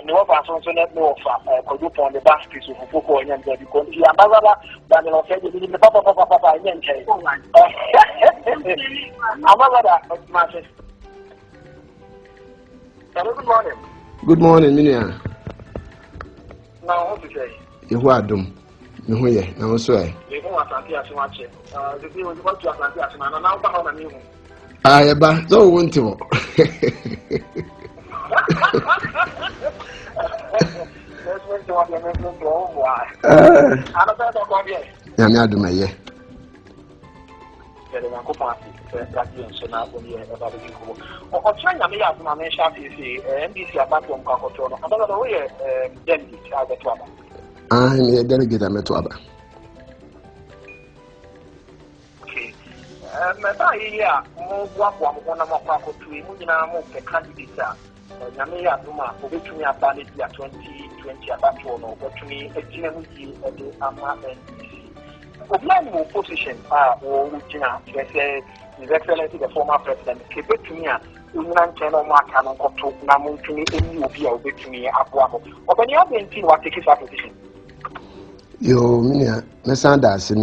no person so let no offer could you on the basket so for four and then because you are than the papa and good morning. Good morning, Minia. Now, what to say? You are dumb. No, yeah, no, sir. You want to as much. The people want to Atlantic as man, and now come on you. I don't want to. I'm do my yeah. I'm a delegate. I'm a Tuaba. Okay. Yeah, more one of my candidate. Namia Duma, which me about it 2020 about one or what to me a GMC or the AMA NDC. Of opposition or Regina, say His Excellency the former president, keep it to me. Union channel mark and on to Namu to me, and you be away to me at Wabo. Or when you have been seen what takes up position. Yo, Minia, Messanders in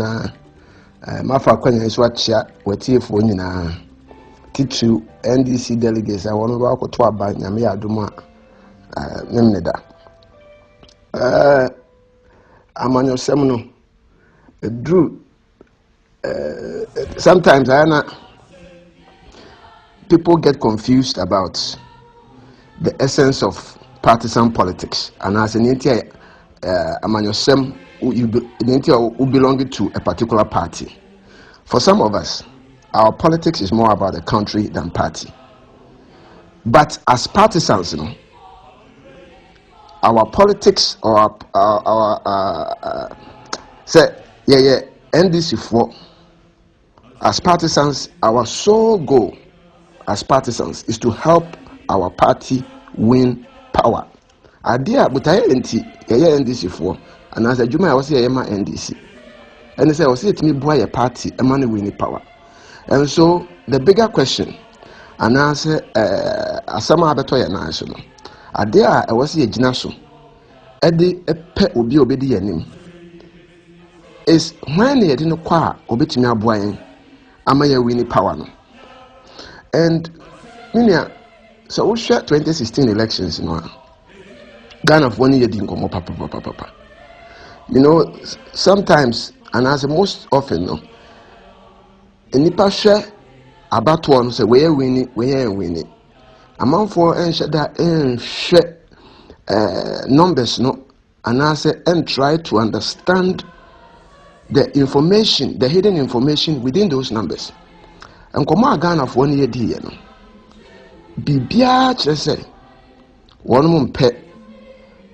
Mafa Quenya is what chat, what if when you know. Teacher NDC delegates I want to walk to about Namia Duma Nemneda. I'm on your seminal. Drew. Sometimes people get confused about the essence of partisan politics, and as an India, I'm on your sem who belong to a particular party. For some of us, our politics is more about the country than party. But as partisans, you know, our politics or our say NDC for as partisans, our sole goal as partisans is to help our party win power. Idea but I NDC for and as a Juma I was here NDC. And they say I was here to me boy a party a man winning power. And so the bigger question, and I say, Asama Abetoya National, Adea, I was here, Jinaso, Eddie, a pet will be obedient. Is when he didn't qua, obey me a boy, Amaya winning power. And Minia, so we share 2016 elections, you know, Ghana of 1 year didn't come up, papa. You know, sometimes, and as most often, no. Nipa share about one say we winning. Among for share numbers no and I say and try to understand the information, the hidden information within those numbers. And come on Ghana for 1 year no. Bibia chere say one mum pet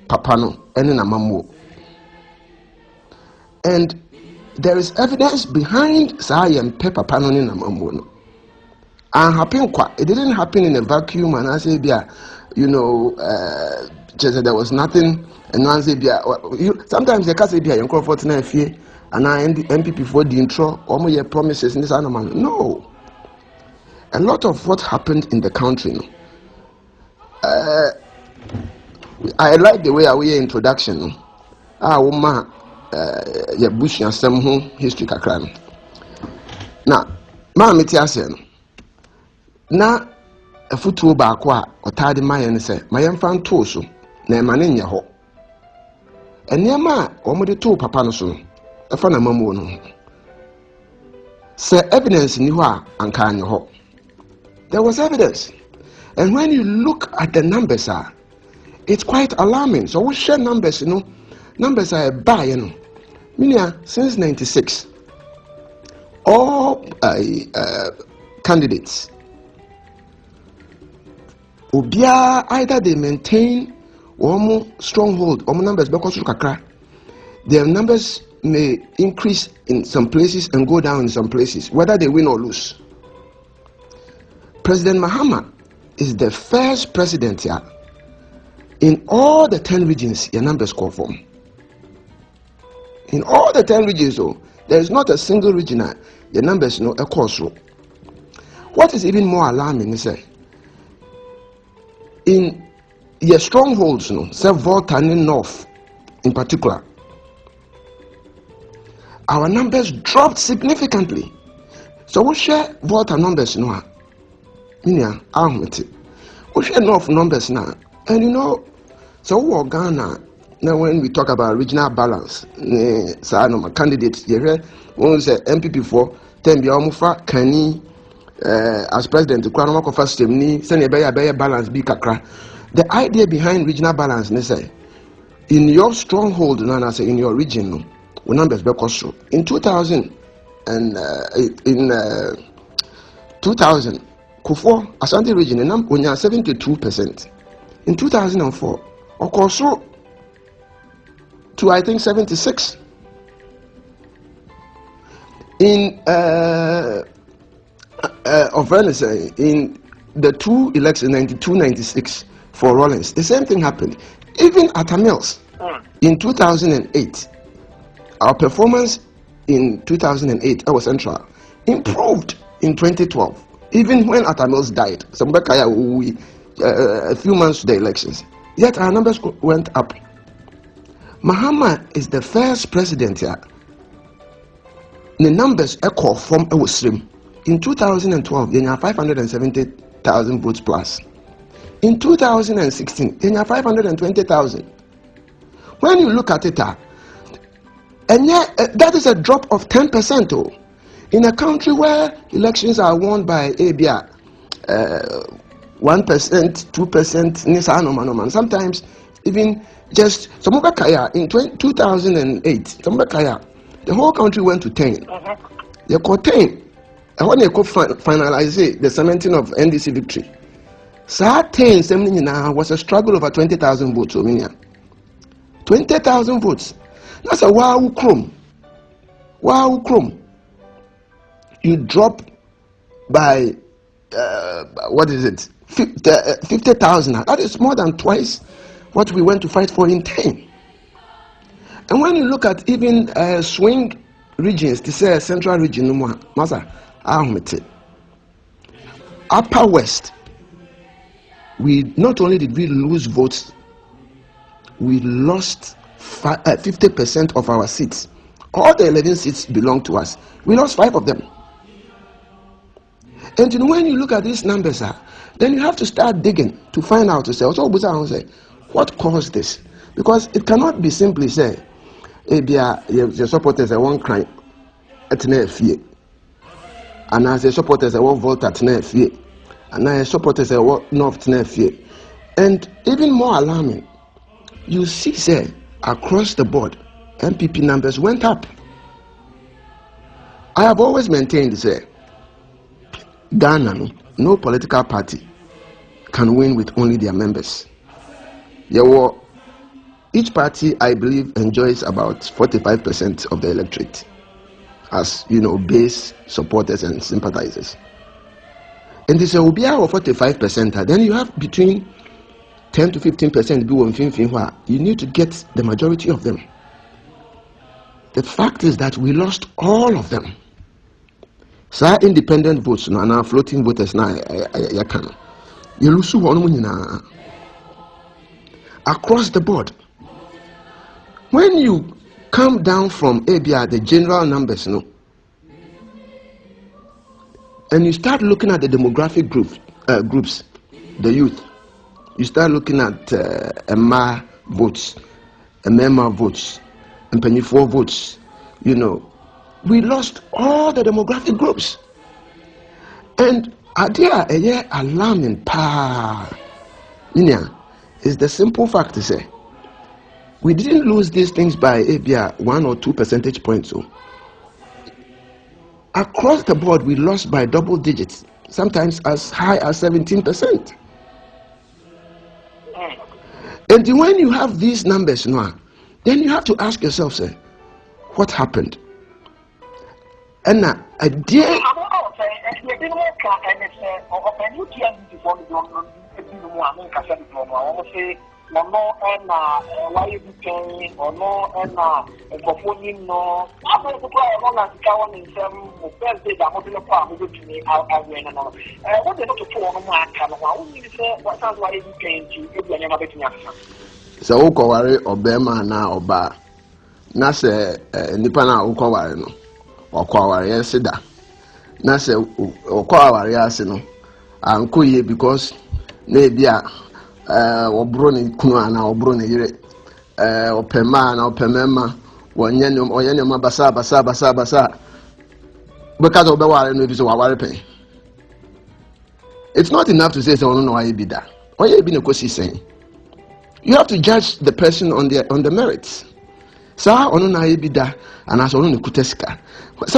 papa no ene na mamuo. And there is evidence behind Zion Pepper Panon in Amamono. It didn't happen in a vacuum, and I say, you know, there was nothing, and I say, sometimes the case be a comfort in fear, and I MPP for the intro, all my promises in this animal. No, a lot of what happened in the country. I like the way our introduction. Woman. Your bush and some history kakran. Now, Mamma Tiasen. Now, a football backwa or tidy my and say, my young fan toso, name man in your ho. And near ma, or the two papanoso, a fan of mamono. Say evidence in you are and can your ho. There was evidence, and when you look at the numbers, it's quite alarming. So we share numbers, you know. Numbers are by, you know. Minia, since 96, all candidates, either they maintain or stronghold, or numbers, their numbers may increase in some places and go down in some places, whether they win or lose. President Mahama is the first president here in all the 10 regions your numbers call for. In all the 10 regions, there is not a single region the numbers a course. What is even more alarming is that in your strongholds, say Volta and North in particular, our numbers dropped significantly. So we share Volta numbers now. We share North numbers now. And so we Ghana. Now when we talk about regional balance, my candidates, you hear when say MPP for then be almofa Kani as president the crown of first system ni send a balance be kakra. The idea behind regional balance they say in your stronghold and say in your region we numbers be cost in 2000 and in 2000 Kufo Ashanti region we are 72%. In 2004 Okoso to I think 76. In of Venice, in the two elections 92-96 for Rawlings, the same thing happened. Even at Mills in 2008, our performance in 2008 our central improved in 2012. Even when Atamils died, a few months to the elections, yet our numbers went up. Mahama'S is the first president here. The numbers echo from a stream. In 2012, they had 570,000 votes plus. In 2016, they had 520,000. When you look at it, and yet that is a drop of 10%. Oh, in a country where elections are won by ABR, 1%, 2%, sometimes even just in 2008, the whole country went to 10. They called 10. And when they could finalize the cementing of NDC victory, so 10 was a struggle over 20,000 votes. 20,000 votes. That's a wow chrome. Wow chrome. You drop by what is it? 50,000. That is more than twice what we went to fight for in 10. And when you look at even swing regions, to say central region, Upper West, we not only did we lose votes, we lost 50% of our seats. All the 11 seats belong to us. We lost 5 of them. And when you look at these numbers, then you have to start digging to find out to say, what caused this? Because it cannot be simply say, your supporters are one crime at fear. And as a supporters are one vote at fear. And as supporters are one north fear. And even more alarming, you see say across the board, MPP numbers went up. I have always maintained say Ghana, no political party can win with only their members. Each party, I believe, enjoys about 45% of the electorate as base supporters and sympathizers. And this will be our 45%. Then you have between 10 to 15% you need to get the majority of them. The fact is that we lost all of them. So independent votes and our floating voters now you lose across the board. When you come down from ABR, the general numbers, and you start looking at the demographic groups, the youth, you start looking at MA votes, MMA votes, and Penny4 votes, we lost all the demographic groups. And idea alarming is the simple fact to say we didn't lose these things by ABR 1 or 2 percentage points. So across the board we lost by double digits, sometimes as high as 17%. And when you have these numbers now, then you have to ask yourself, say, what happened? And now, a day. no and why you paying or no and for phoning no. I'm going to try on as one in some birthday that I'm going to put to me out when and all. What they not to put on my camera, only say what sounds why you paying to if you're never betting us. So, Ukawari or Bema now or Ba Nase Nipana Ukawari no or Kawari Sida Nase Ukawari Asino and Kuye because maybe or Bruni Kuana or Bruni or Pema or Pemema or Yenoma Basa because of the war and it's a pay. It's not enough to say so no I be that. Why you been a question saying? You have to judge the person on the merits. Some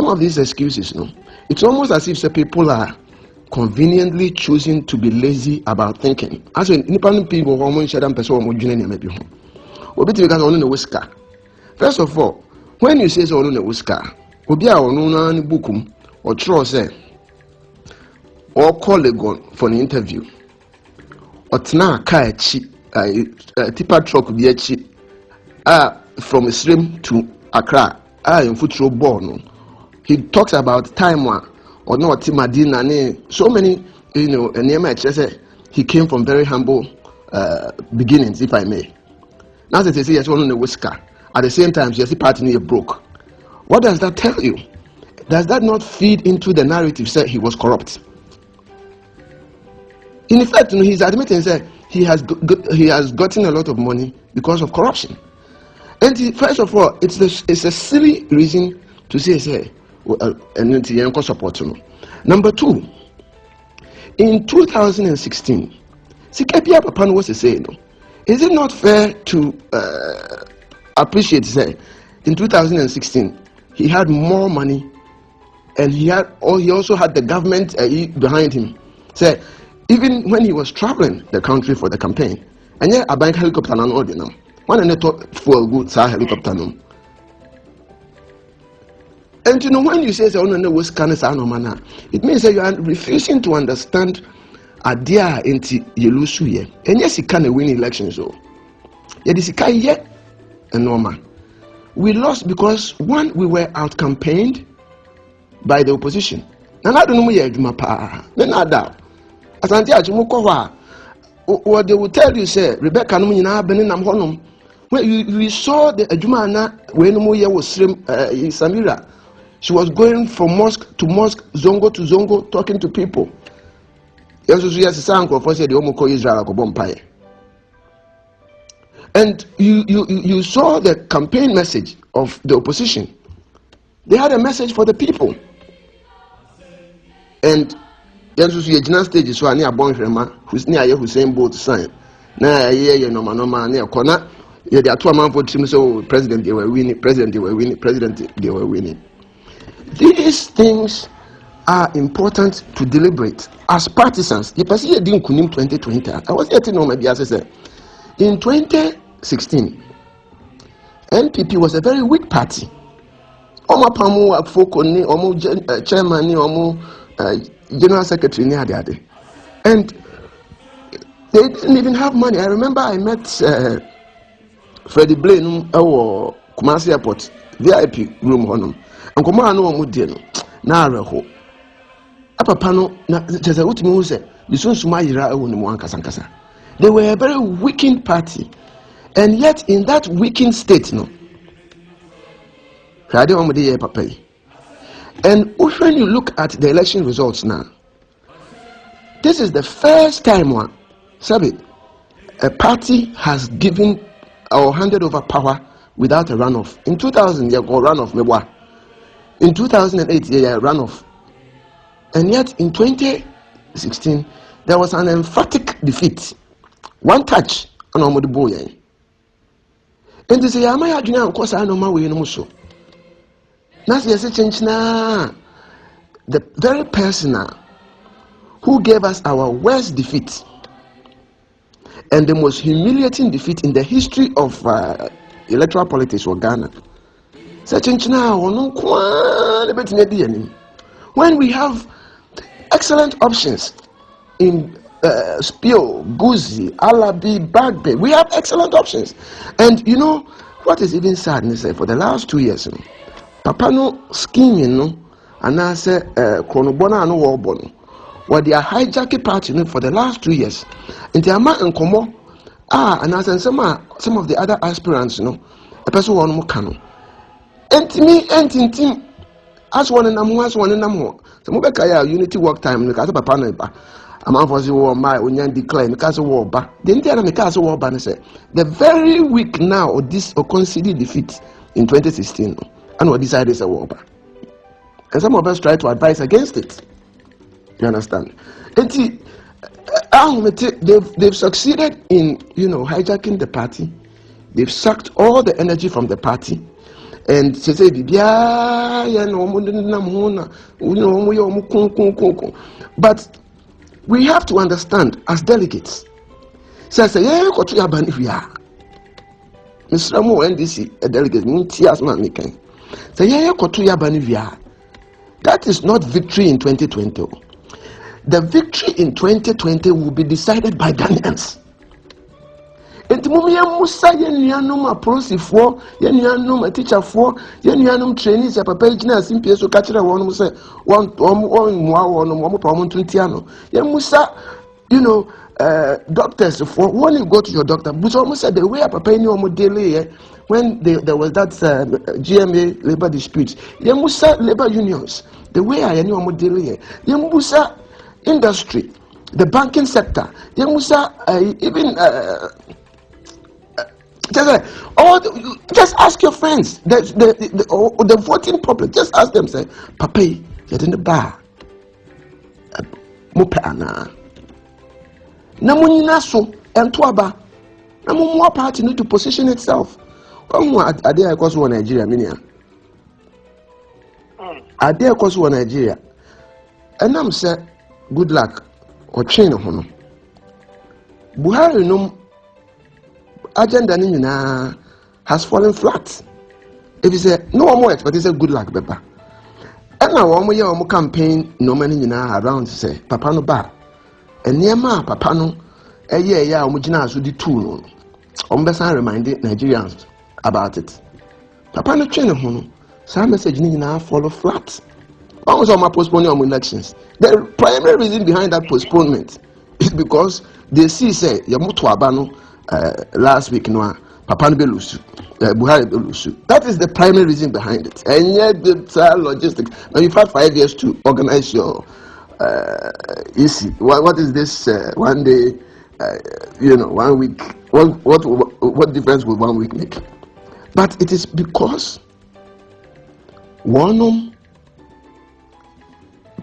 of these excuses, no, it's almost as if people are conveniently choosing to be lazy about thinking. As in, independent people who share them person who maybe home. First of all, when you say so on a whisker, Obia or no bookum or throw say or call a gun for an interview or tna kai chi. Tipper truck be a cheap from a stream to Accra in football born. He talks about time one or not Timadina so many and he came from very humble beginnings, if I may. Now that they say yes on the whisker at the same time yes party broke. What does that tell you? Does that not feed into the narrative said he was corrupt? In fact, he's admitting that he has gotten a lot of money because of corruption. And first of all, it's a silly reason to say and support. Number two, in 2016, Sikapia Papan was saying, is it not fair to appreciate say in 2016 he had more money and he also had the government behind him. Say even when he was traveling the country for the campaign, and yet a bank helicopter and all them. One and thought for good helicopter. And you know when you say oh no was manner, it means that you are refusing to understand a dear into Yelusuye. And yes, he can win elections so. Yet is yet and normal. We lost because one, we were out campaigned by the opposition. And I don't know where my pa. Then I doubt. As what they will tell you, say, Rebecca, when we saw the Ajumana when Moya was Samira, she was going from mosque to mosque, zongo to zongo, talking to people. And you saw the campaign message of the opposition. They had a message for the people. And Yansu Yajina stage so near Bonrema, who's near Hussein Bolt sign. Na ye no near corner. Yeah, there are 2 months for team so president they were winning, president they were winning. These things are important to deliberate as partisans. You see, didn't kunim 2020. I was getting on maybe as I said. In 2016, NPP was a very weak party. Omo pamu afoko ni omo chairman ni omo general secretary near the and they didn't even have money. I remember I met Freddie Blaine or Kumasi Airport VIP room honum and Kumara no omo die no na areho apapa no na tese utimi hu se bisunsu mayira ewo ni mo ankasa. They were a very weakened party, and yet in that weakened state no and when you look at the election results now, this is the first time a party has given or handed over power without a runoff. In 2000, you got runoff. In 2008, you got runoff. And yet in 2016, there was an emphatic defeat. One touch on Omodo Boye. And they say, am I junior? Of course, I know my way no so. Now, the very person who gave us our worst defeat and the most humiliating defeat in the history of electoral politics for Ghana. When we have excellent options in Spio, Guzi, Alabi, Bagbe. We have excellent options. And you know what is even sad is for the last 2 years, Papa no scheming no, and I say Chronobona no Warbono. What they are hijacking party for the last 2 years. In the amount and Como, and as some of the other aspirants, a person one more cano. And me, and team, as one and more. Some of the unity work time, the Casa Papa Neba. I'm for the war, my Union declare, the Casa War, but the entire Casa War banner said, the very week now, or this or conceded defeat in 2016, and what decided is a war. And some of us try to advise against it. You understand? And see, they've succeeded in hijacking the party. They've sucked all the energy from the party, and they say, but we have to understand as delegates. Say, Mr. Mo NDC delegate, that is not victory in 2020. The victory in 2020 will be decided by Ghanaians. And Musa Yenianum approach for Yenianum a teacher for Yenianum trainees a papa simply so catch one say one Musa, doctors for when you go to your doctor, but almost said the way a papa daily when there was that GMA labor dispute, Yamusa labor unions, the way I knew daily, Yamusa industry, the banking sector, Yamusa even just ask your friends, the voting public, just ask them, say, Papa, you're in the bar. Mupana. Namunina so, and Tuaba. Namu party need to position itself. Are there across one Nigeria, Minia? Are there across one Nigeria? And I'm saying, good luck, or chain of honor. Buhari no agenda nina has fallen flat. If you say no more expect, it's a good luck, Papa. And now one year more campaign no money around say Papa no ba. And near ma Papa no a year omujina so the two no. Reminding Nigerians about it. Papa no train no. Some message nina follow flat. Almost all my postponing of elections. The primary reason behind that postponement is because they see say Yamutu Abano last week no Papa Belusu Buhari Belusu. That is the primary reason behind it. And yet the logistics. Now you've had 5 years to organize your easy. What is this 1 day 1 week? What difference will 1 week make? But it is because one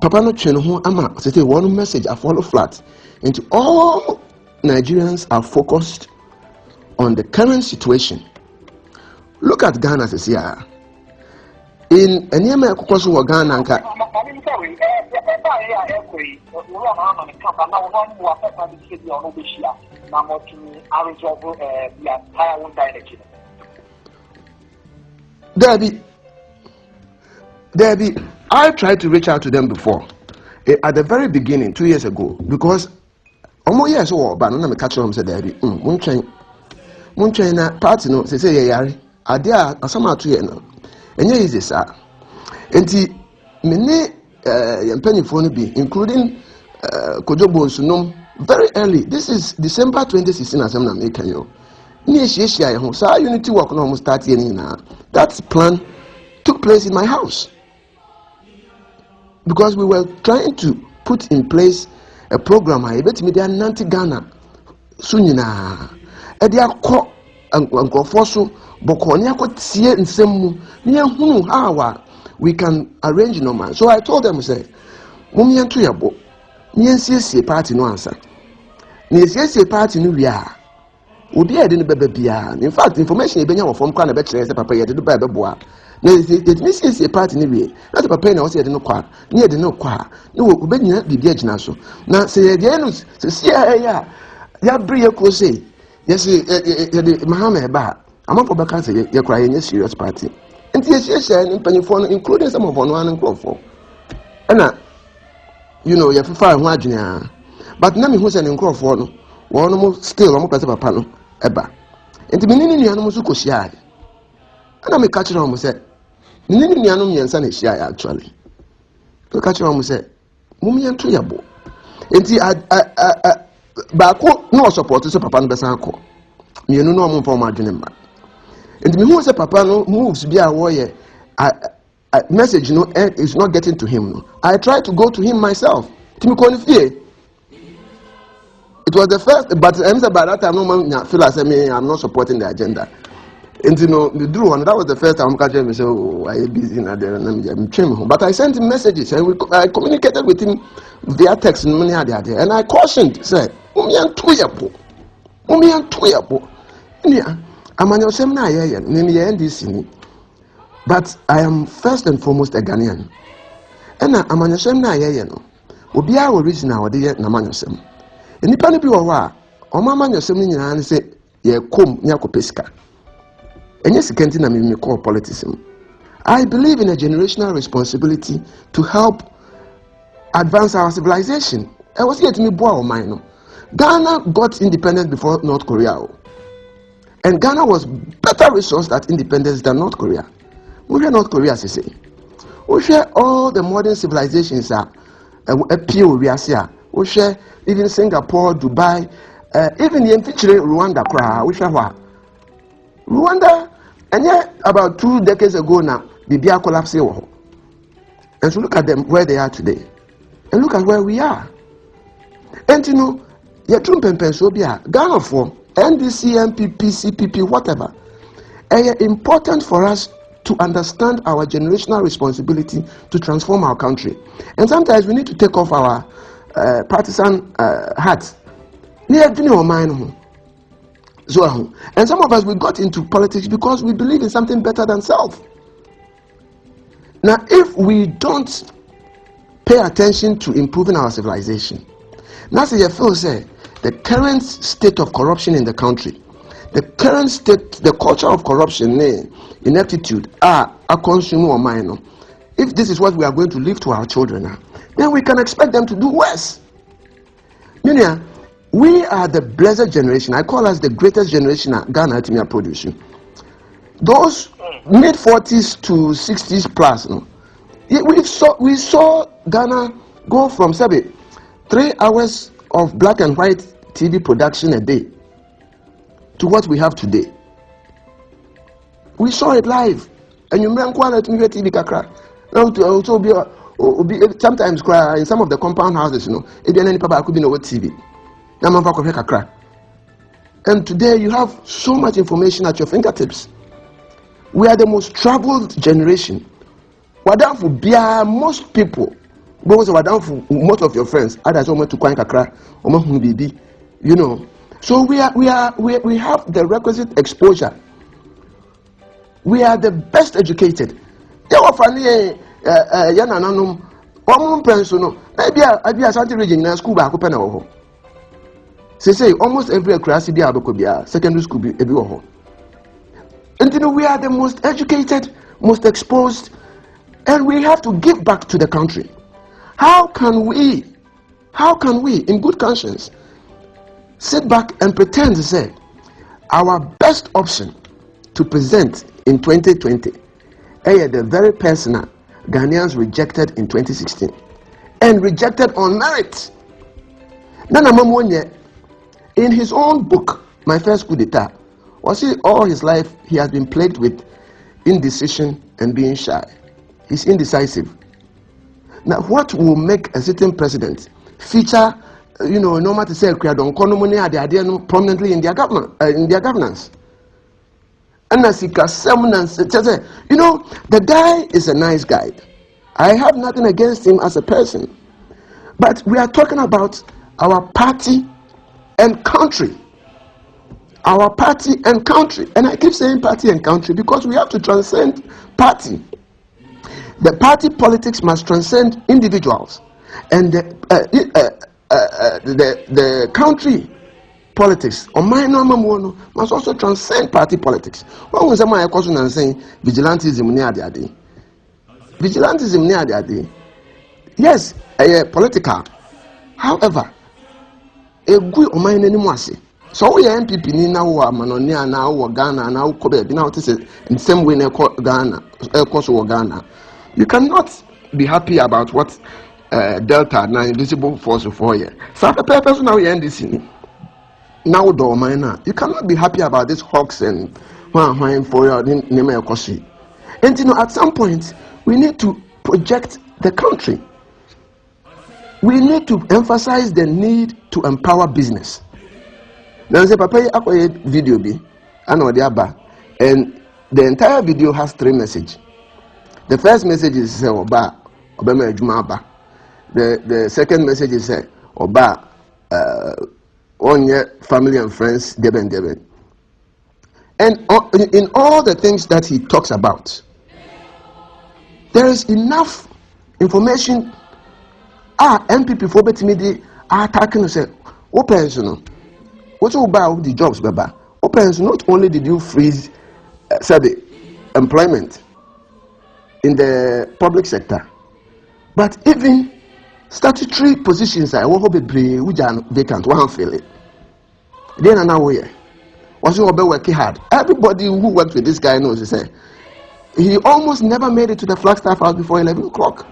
Papa no train home ama say one message I follow flat into all Nigerians are focused on the current situation. Look at Ghana as here. In any American Ghana Debbie, I tried to reach out to them before at the very beginning 2 years ago because almost years old, but I'm catch them said Debbie, Munchain party no say yari adia asama to ye no enye easy sir enti mene yempani phone be including Kojobo Sunom very early. This is December 2016 as I'm making you ni ehia ho sa unity work no almost start here na that plan took place in my house because we were trying to put in place a program I bet me they are nanti Ghana sunyina Ediako and Gofoso, Bokoniako Tie and Semu, near whom how we can arrange no man. So I told them, say, Mummy and Tuyabo, near CSA party no answer. Near CSA party no ya. Would you didn't baby? In fact, information you from Kana Betcher as a papa to the Bible boy. Let me see a party anyway. Not a papa no said no qua, near the no qua. No, Ubenia be the naso. Now say the Janus, say, ya bring your close. Yes, Mahama'S. I'm up back and say you're crying a serious party. And yes, and phone, including some of one and crop for. And you know, you're far margin. but na me hu se ne nkrofo no wo no still o mo pese papa no eba enti me ni nua no so ko hia ana me ka kire o mo se ni nua no miensa na hia actually me ka kire o mo se mo mi ento yabo enti ba ko no support so papa no besa akọ mienu no mo form adwene ma enti me hu se papa no moves bia wo ye message is not getting to him no. I tried to go to him myself to me confie. It was the first, but by that time, no feel as I'm not supporting the agenda. And the drew one, that was the first time I said, oh, I am busy now there, and I'm but I sent him messages, and I communicated with him via text, and I cautioned, said, Umian Tuyabo. Yeah, I'm on your seminar, and but I am first and foremost a Ghanaian. And I'm on your seminar, Obi a origin a wode ye na manyosem enipa no bi wo wa o ma manyosem ni nyina ne se ye kom nya kopesika enye sikenti na me call politics. I believe in a generational responsibility to help advance our civilization. I was here to me boa o man no. Ghana got independence before North Korea, and Ghana was better resourced at independence than North Korea. We hear North Korea say we share all the modern civilizations are appeal we are even Singapore, Dubai, even the featuring Rwanda we share Rwanda, and yet about 2 decades ago now Bibia collapsed. And so look at them where they are today, and look at where we are. And you know, Ghana for NDC, MPP, CPP, whatever. It's important for us to understand our generational responsibility to transform our country. And sometimes we need to take off our partisan hats. And some of us, we got into politics because we believe in something better than self. Now, if we don't pay attention to improving our civilization, that's what you feel say, the current state of corruption in the country, the current state, the culture of corruption, ineptitude, a consumer or minor. If this is what we are going to leave to our children, then we can expect them to do worse. We are the blessed generation. I call us the greatest generation Ghana to me producing. Those mid 40s to 60s plus. We saw Ghana go from 3 hours of black and white TV production a day to what we have today. We saw it live, and you remember TV kakra. Sometimes in some of the compound houses, if any papa could be no TV. And today you have so much information at your fingertips. We are the most traveled generation. Most people, most of your friends, others to kakra, So we have the requisite exposure. We are the best educated. Say almost every class secondary school be. And we are the most educated, most exposed, and we have to give back to the country. How can we, in good conscience, sit back and pretend to say our best option to present in 2020 the very person Ghanaians rejected in 2016 and rejected on merit? In his own book, My First Coup d'etat, all his life he has been plagued with indecision and being shy. He's indecisive. Now, what will make a sitting president feature, normal to say, prominently in their government, in their governance? And the guy is a nice guy. I have nothing against him as a person, but we are talking about our party and country. Our party and country. And I keep saying party and country because we have to transcend party. The party politics must transcend individuals, and the country politics must also transcend party politics. What was my question and saying vigilantism near the day? Vigilantism near the day. Yes, political. However, good or mine anymore. So we are MPP ni na wo amanonia na wo Ghana na wo kobe bi na wo say in same way na Ghana Ghana. You cannot be happy about what Delta na invisible force for here. So the purpose now we end this now do mine. You cannot be happy about this hawks and when for your name ekosi. And you know, at some point we need to project the country. We need to emphasize the need to empower business. Now, say, Papa, I video be, and the entire video has 3 messages. The first message is say, Oba me adwuma aba. The second message is say, Oba on your family and friends deben. And in all the things that he talks about, there is enough information. MPP for bet me attacking say, open no. What about the jobs, Baba? Opens, not only did you freeze the employment in the public sector, but even statutory positions I will be vacant, one feel it. Then now where was working hard. Everybody who worked with this guy knows he almost never made it to the Flagstaff House before 11 o'clock.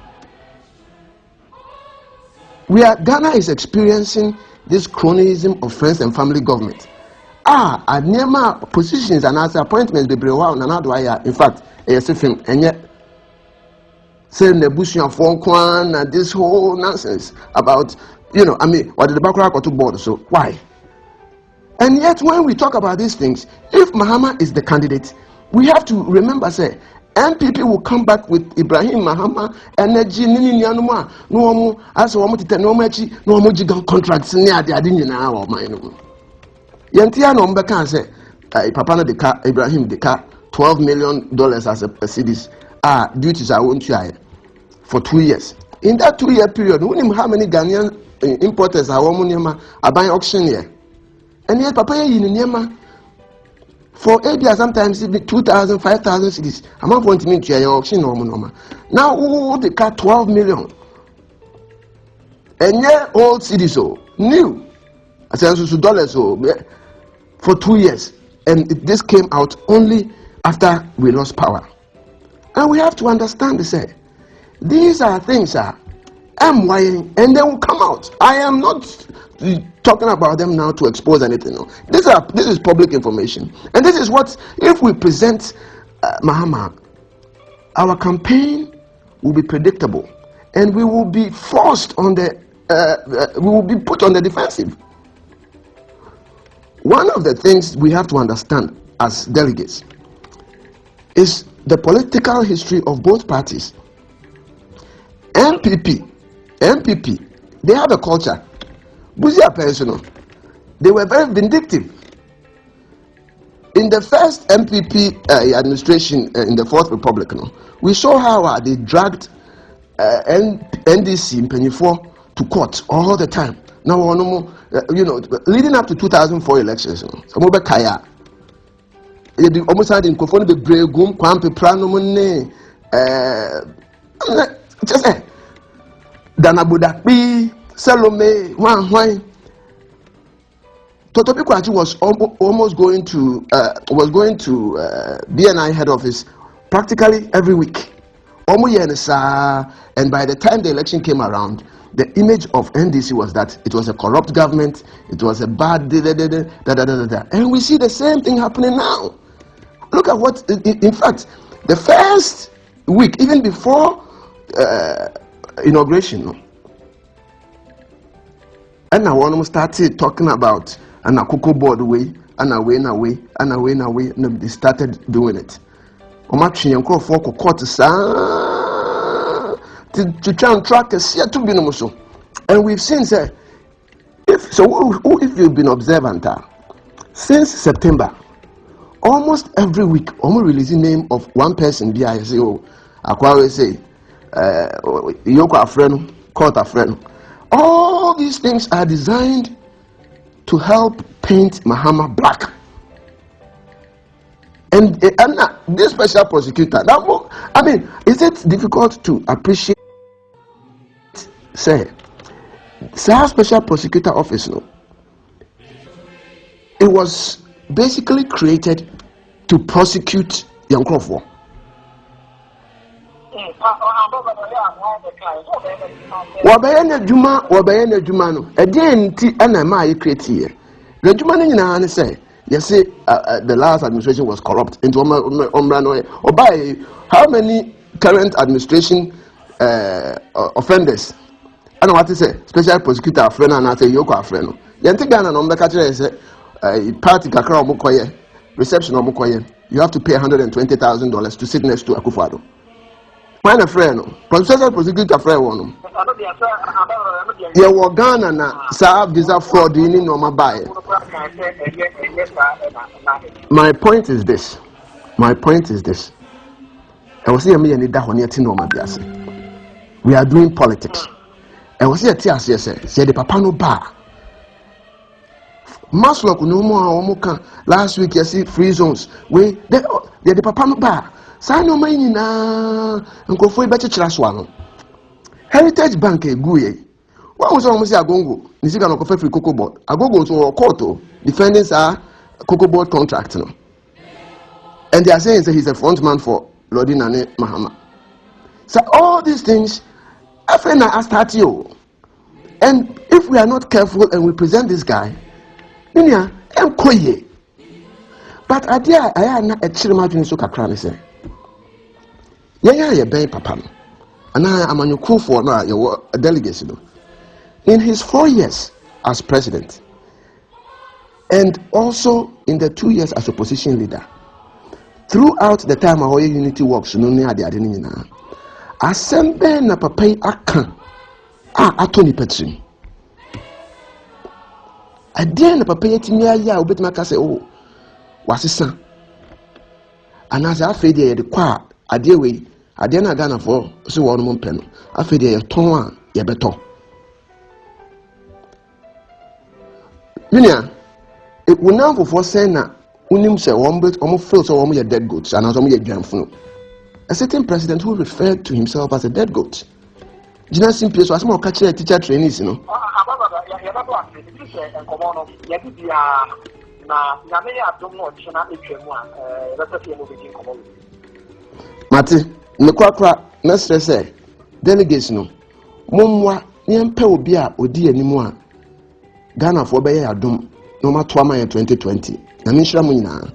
Ghana is experiencing this cronyism of friends and family government. At positions and as appointments be wow na do I in fact film and yet saying the bush and phone kwan and this whole nonsense about what the background got to board. So why? And yet when we talk about these things, if Mahama is the candidate, we have to remember say MPP will come back with Ibrahim Mahama energy nini nyanuma no omo as omo tete no machi no omo gigan contracts ni ade nyina wa man no yentia no mbe kan say papa no de ka Ibrahim de ka $12 million as a cedis duties I want to for 2 years. In that 2-year period, we know how many Ghanaian importers are buying auction here. And yet papa yin nyema for 8 years, sometimes it be 2,000, 5,000 cities. I'm not going to meet your auction normal. Now, who they cut 12 million? And yeah, old cities so new. I said dollars so for 2 years, and this came out only after we lost power. And we have to understand this. These are things I'm lying, and they will come out. I am not talking about them now to expose anything. No. This is public information, and this is what if we present Mahama, our campaign will be predictable, and we will be forced on we will be put on the defensive. One of the things we have to understand as delegates is the political history of both parties. MPP, they have a culture. Buzia personal, they were very vindictive. In the first MPP administration in the Fourth Republic, we saw how they dragged NDC in Penny4 to court all the time. Now, leading up to 2004 elections, Kaya, almost had in Kofoni the Bregum, Kwampe Pranomone, just Danabudakbi, Salome, Wang. Totobi Kwachi was almost going to BNI head office practically every week. And by the time the election came around, the image of NDC was that it was a corrupt government, it was a bad and we see the same thing happening now. Look at what, in fact, the first week, even before inauguration, and now one started talking about an Akoko board way, and away, and they started doing it. To try and track a year to be so. And we've seen, if you've been observant, since September, almost every week, almost releasing name of one person, BISO, Aqua say, Yoko Afreno, Court Afreno. All these things are designed to help paint Mahama black. And this special prosecutor, now, I mean, is it difficult to appreciate? Say, special prosecutor office, it was basically created to prosecute young Crawford. Wabayana Juma no. Again, and I create here. The Juma say, yes, the last administration was corrupt into or by how many current administration offenders? I know what to say. Special prosecutor friend and I say Yoko friend. Yantigana no mbeka say party kakra omukoye reception omukoye. You have to pay $120,000 to sit next to Akufo-Addo. When a friend, special prosecutor friend one. You Ghana na sa visa fraud in normal buy. My point is this. I was here me and that one yet normal biase. We are doing politics. I was here TS say the papa no bar. Maslow no more last week you see free zones. We the papa no bar. Sa no man nyina nkofo e beche kira so ano. Heritage Bank eguye. What was almost Agongo? Nisika no kofe free cocoa board. Agongo to court defending sa cocoa board contract no. And they are saying that he's a front man for Lodi Nane Mahama. So all these things I start you. And if we are not careful and we present this guy, Ninya enkoye. But idea I na a chirima juni so kakra say. Yeah, ben papa. And I am on your for now your delegacy. In his 4 years as president, and also in the 2 years as opposition leader, throughout the time our unity works, no near the Adenina, assemble na papa akan atoni petrim. Again, papa yetimia ya obetima say oh wasisa. And as I feel the kwa adewe ade na Ghana for so one mo pɛ no afɛ de yɛ ton a yɛ bɛtɔ Minia it will now for say na unim sɛ wɔn feel so wɔn yɛ dead goats and wɔn yɛ dwanfunu. A certain president who referred to himself as a dead goat. Gina simply so asema ɔka kyerɛ teacher trainees no Mate Mekwakwa na stress delegates no momwa nyempe obi a odi animu a Ghana for beye adom no matoa ma 2020 na menhira mo nyina